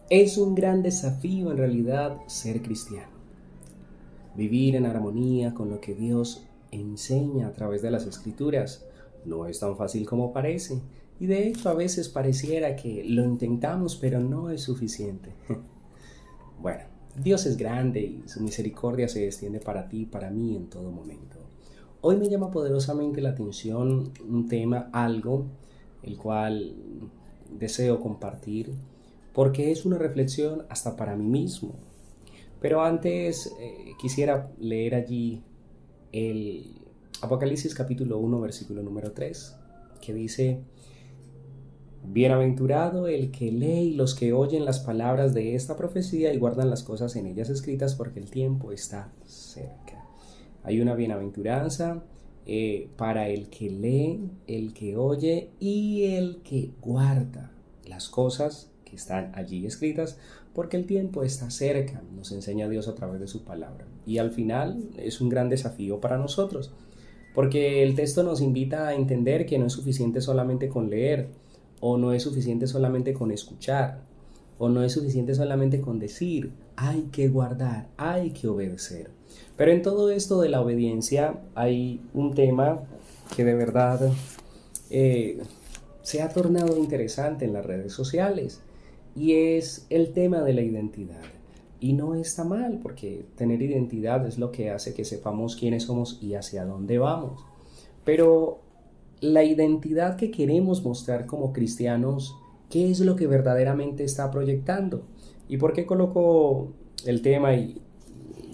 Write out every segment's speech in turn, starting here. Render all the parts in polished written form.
Es un gran desafío en realidad ser cristiano. Vivir en armonía con lo que Dios enseña a través de las escrituras no es tan fácil como parece. Y de hecho a veces pareciera que lo intentamos pero no es suficiente. Bueno, Dios es grande y su misericordia se extiende para ti y para mí en todo momento. Hoy me llama poderosamente la atención un tema, algo, el cual deseo compartir, porque es una reflexión hasta para mí mismo. Pero antes quisiera leer allí el Apocalipsis capítulo 1, versículo número 3, que dice: Bienaventurado el que lee y los que oyen las palabras de esta profecía y guardan las cosas en ellas escritas, porque el tiempo está cerca. Hay una bienaventuranza para el que lee, el que oye y el que guarda las cosas que están allí escritas, porque el tiempo está cerca, nos enseña Dios a través de su palabra. Y al final es un gran desafío para nosotros, porque el texto nos invita a entender que no es suficiente solamente con leer, o no es suficiente solamente con escuchar, o no es suficiente solamente con decir. Hay que guardar, hay que obedecer. Pero en todo esto de la obediencia hay un tema que de verdad eh, se ha tornado interesante en las redes sociales, y es el tema de la identidad. Y no está mal, porque tener identidad es lo que hace que sepamos quiénes somos y hacia dónde vamos. Pero la identidad que queremos mostrar como cristianos, ¿qué es lo que verdaderamente está proyectando? ¿Y por qué coloco el tema y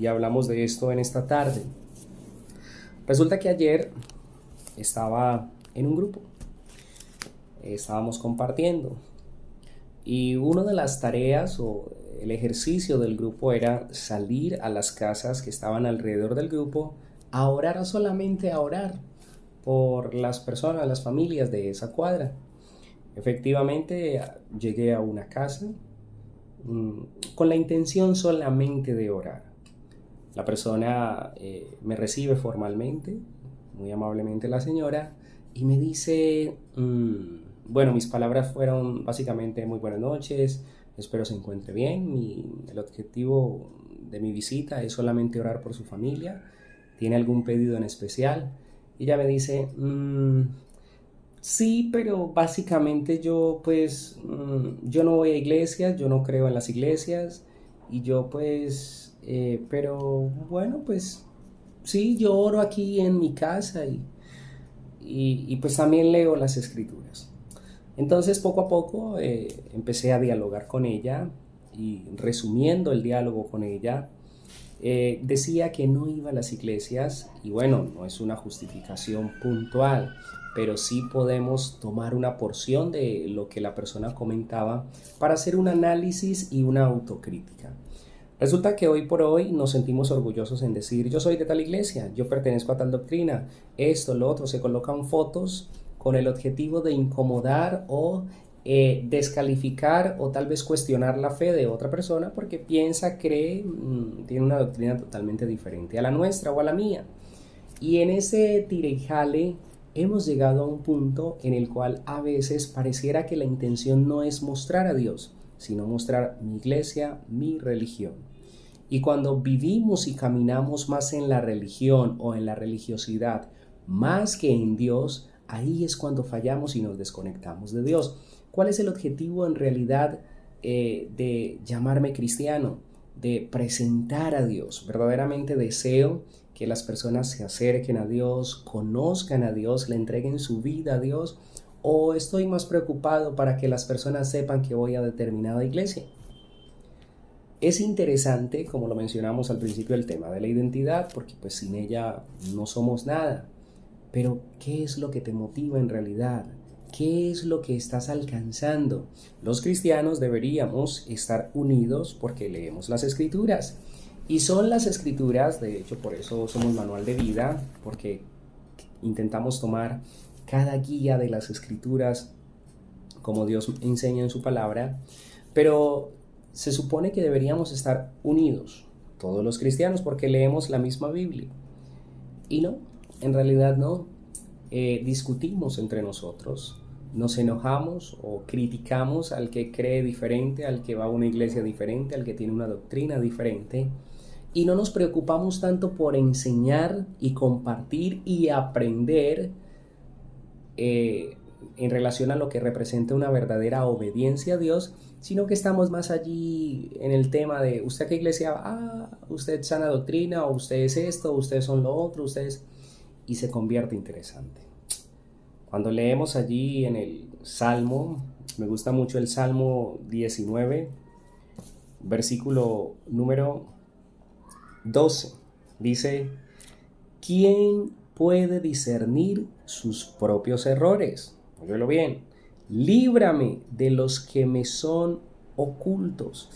hablamos de esto en esta tarde? Resulta que ayer estaba en un grupo, estábamos compartiendo, y una de las tareas o el ejercicio del grupo era salir a las casas que estaban alrededor del grupo a orar, solamente a orar por las personas, las familias de esa cuadra. Efectivamente, llegué a una casa mmm, con la intención solamente de orar. La persona me recibe formalmente, muy amablemente la señora, y me dice, bueno, mis palabras fueron básicamente: muy buenas noches, espero se encuentre bien, el objetivo de mi visita es solamente orar por su familia, ¿tiene algún pedido en especial? Y ella me dice, sí, pero básicamente yo pues, yo no voy a iglesias, yo no creo en las iglesias, y yo pues, pero bueno, pues sí, yo oro aquí en mi casa y pues también leo las escrituras. Entonces poco a poco empecé a dialogar con ella, y resumiendo el diálogo con ella, decía que no iba a las iglesias, y bueno, no es una justificación puntual, pero sí podemos tomar una porción de lo que la persona comentaba para hacer un análisis y una autocrítica. Resulta que hoy por hoy nos sentimos orgullosos en decir: yo soy de tal iglesia, yo pertenezco a tal doctrina, esto, lo otro. Se colocan fotos con el objetivo de incomodar o descalificar o tal vez cuestionar la fe de otra persona porque piensa, cree, tiene una doctrina totalmente diferente a la nuestra o a la mía. Y en ese tire y jale hemos llegado a un punto en el cual a veces pareciera que la intención no es mostrar a Dios, sino mostrar mi iglesia, mi religión. Y cuando vivimos y caminamos más en la religión o en la religiosidad más que en Dios, ahí es cuando fallamos y nos desconectamos de Dios. ¿Cuál es el objetivo en realidad de llamarme cristiano? De presentar a Dios. Verdaderamente deseo que las personas se acerquen a Dios, conozcan a Dios, le entreguen su vida a Dios, o estoy más preocupado para que las personas sepan que voy a determinada iglesia. Es interesante, como lo mencionamos al principio, el tema de la identidad, porque pues sin ella no somos nada. Pero ¿qué es lo que te motiva en realidad? ¿Qué es lo que estás alcanzando? Los cristianos deberíamos estar unidos porque leemos las escrituras. Y son las escrituras, de hecho por eso somos manual de vida, porque intentamos tomar cada guía de las escrituras como Dios enseña en su palabra, pero se supone que deberíamos estar unidos, todos los cristianos, porque leemos la misma Biblia. Y no, en realidad no. Discutimos entre nosotros, nos enojamos o criticamos al que cree diferente, al que va a una iglesia diferente, al que tiene una doctrina diferente, y no nos preocupamos tanto por enseñar y compartir y aprender en relación a lo que representa una verdadera obediencia a Dios, sino que estamos más allí en el tema de ¿usted a qué iglesia va? Ah, usted es sana doctrina, o usted es esto, ustedes son lo otro, ustedes... Y se convierte interesante. Cuando leemos allí en el Salmo, me gusta mucho el Salmo 19, versículo número 12, dice: ¿quién puede discernir sus propios errores? Óyelo bien. Líbrame de los que me son ocultos.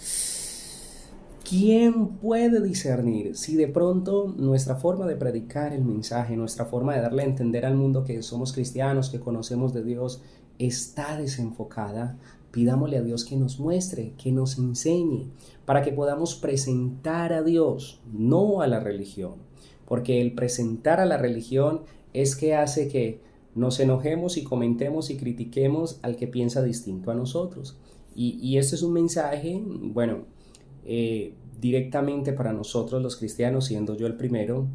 ¿Quién puede discernir si de pronto nuestra forma de predicar el mensaje, nuestra forma de darle a entender al mundo que somos cristianos, que conocemos de Dios, está desenfocada? Pidámosle a Dios que nos muestre, que nos enseñe, para que podamos presentar a Dios, no a la religión. Porque el presentar a la religión es que hace que nos enojemos y comentemos y critiquemos al que piensa distinto a nosotros. Y este es un mensaje, bueno, directamente para nosotros los cristianos, siendo yo el primero,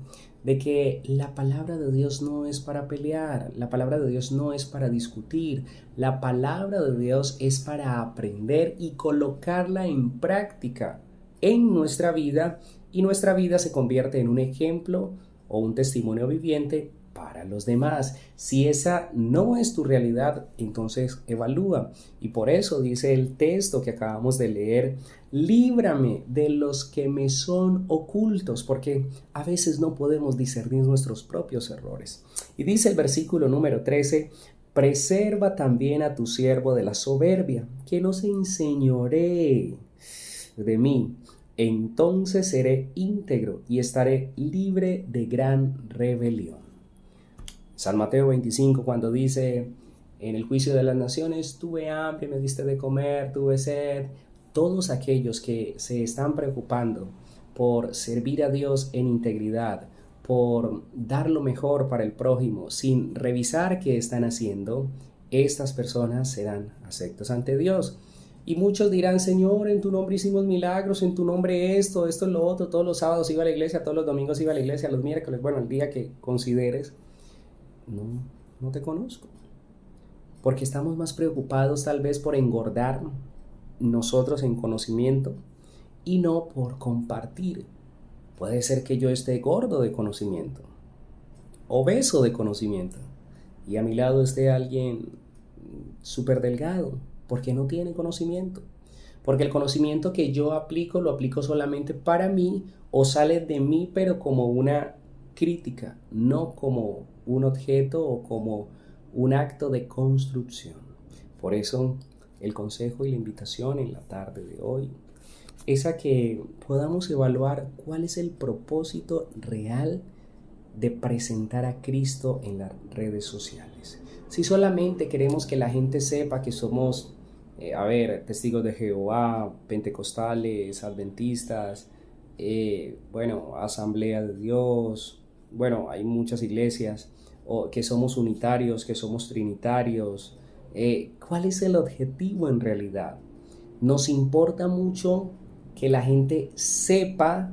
de que la palabra de Dios no es para pelear, la palabra de Dios no es para discutir, la palabra de Dios es para aprender y colocarla en práctica en nuestra vida, y nuestra vida se convierte en un ejemplo o un testimonio viviente para los demás. Si esa no es tu realidad, entonces evalúa. Y por eso dice el texto que acabamos de leer: líbrame de los que me son ocultos, porque a veces no podemos discernir nuestros propios errores. Y dice el versículo número 13: preserva también a tu siervo de la soberbia, que no se enseñoree de mí. Entonces seré íntegro y estaré libre de gran rebelión. San Mateo 25, cuando dice: en el juicio de las naciones tuve hambre, me diste de comer, tuve sed. Todos aquellos que se están preocupando por servir a Dios en integridad, por dar lo mejor para el prójimo, sin revisar qué están haciendo, estas personas serán aceptas ante Dios. Y muchos dirán: Señor, en tu nombre hicimos milagros, en tu nombre esto, lo otro, todos los sábados iba a la iglesia, todos los domingos iba a la iglesia, los miércoles, bueno, el día que consideres. No, no te conozco. Porque estamos más preocupados tal vez por engordar nosotros en conocimiento y no por compartir. Puede ser que yo esté gordo de conocimiento, obeso de conocimiento, y a mi lado esté alguien súper delgado, porque no tiene conocimiento. Porque el conocimiento que yo aplico lo aplico solamente para mí, o sale de mí pero como una crítica, no como un objeto o como un acto de construcción. Por eso el consejo y la invitación en la tarde de hoy es a que podamos evaluar cuál es el propósito real de presentar a Cristo en las redes sociales. Si solamente queremos que la gente sepa que somos, testigos de Jehová, pentecostales, adventistas, bueno, Asamblea de Dios, bueno, hay muchas iglesias, o que somos unitarios, que somos trinitarios. ¿Cuál es el objetivo en realidad? Nos importa mucho que la gente sepa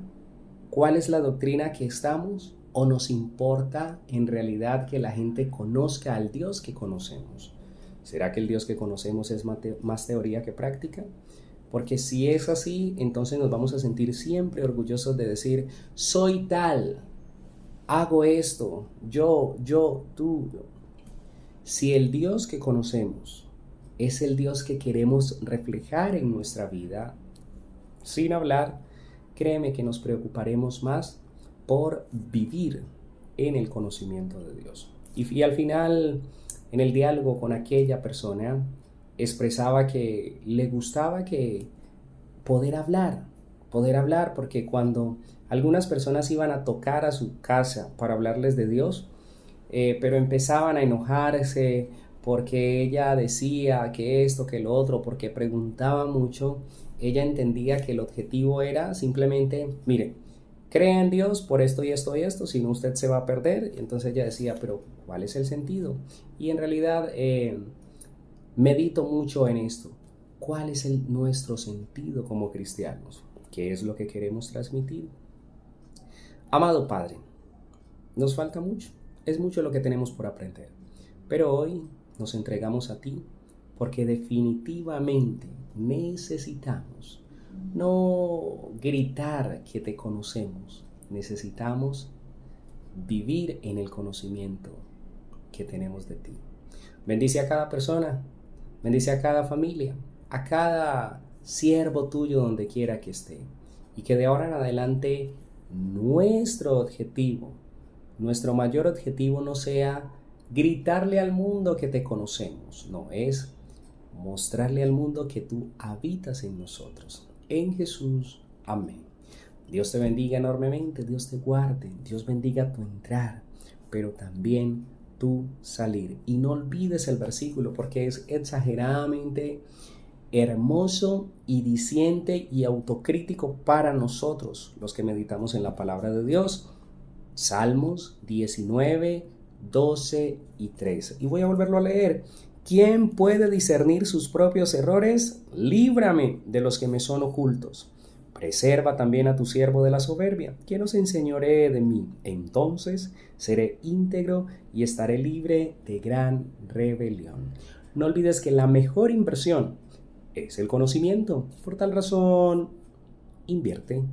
cuál es la doctrina que estamos, o nos importa en realidad que la gente conozca al Dios que conocemos. ¿Será que el Dios que conocemos es más teoría que práctica? Porque si es así, entonces nos vamos a sentir siempre orgullosos de decir: soy tal, hago esto, yo, tú. Si el Dios que conocemos es el Dios que queremos reflejar en nuestra vida, sin hablar, créeme que nos preocuparemos más por vivir en el conocimiento de Dios. Y al final, en el diálogo con aquella persona, expresaba que le gustaba que poder hablar, porque cuando algunas personas iban a tocar a su casa para hablarles de Dios, pero empezaban a enojarse porque ella decía que esto, que lo otro, porque preguntaba mucho, ella entendía que el objetivo era simplemente: mire, crea en Dios por esto y esto y esto, si no usted se va a perder. Entonces ella decía: pero ¿cuál es el sentido? Y en realidad medito mucho en esto. ¿Cuál es nuestro sentido como cristianos? ¿Qué es lo que queremos transmitir? Amado Padre, nos falta mucho, es mucho lo que tenemos por aprender, pero hoy nos entregamos a ti porque definitivamente necesitamos no gritar que te conocemos, necesitamos vivir en el conocimiento que tenemos de ti. Bendice a cada persona, bendice a cada familia, a cada siervo tuyo donde quiera que esté, y que de ahora en adelante nuestro objetivo, nuestro mayor objetivo no sea gritarle al mundo que te conocemos, no, es mostrarle al mundo que tú habitas en nosotros. En Jesús, amén. Dios te bendiga enormemente, Dios te guarde, Dios bendiga tu entrar, pero también tu salir. Y no olvides el versículo porque es exageradamente hermoso y diciente y autocrítico para nosotros, los que meditamos en la palabra de Dios. Salmos 19, 12 y 13. Y voy a volverlo a leer. ¿Quién puede discernir sus propios errores? Líbrame de los que me son ocultos. Preserva también a tu siervo de la soberbia, que no se enseñoree de mí. Entonces seré íntegro y estaré libre de gran rebelión. No olvides que la mejor inversión es el conocimiento. Por tal razón, invierte.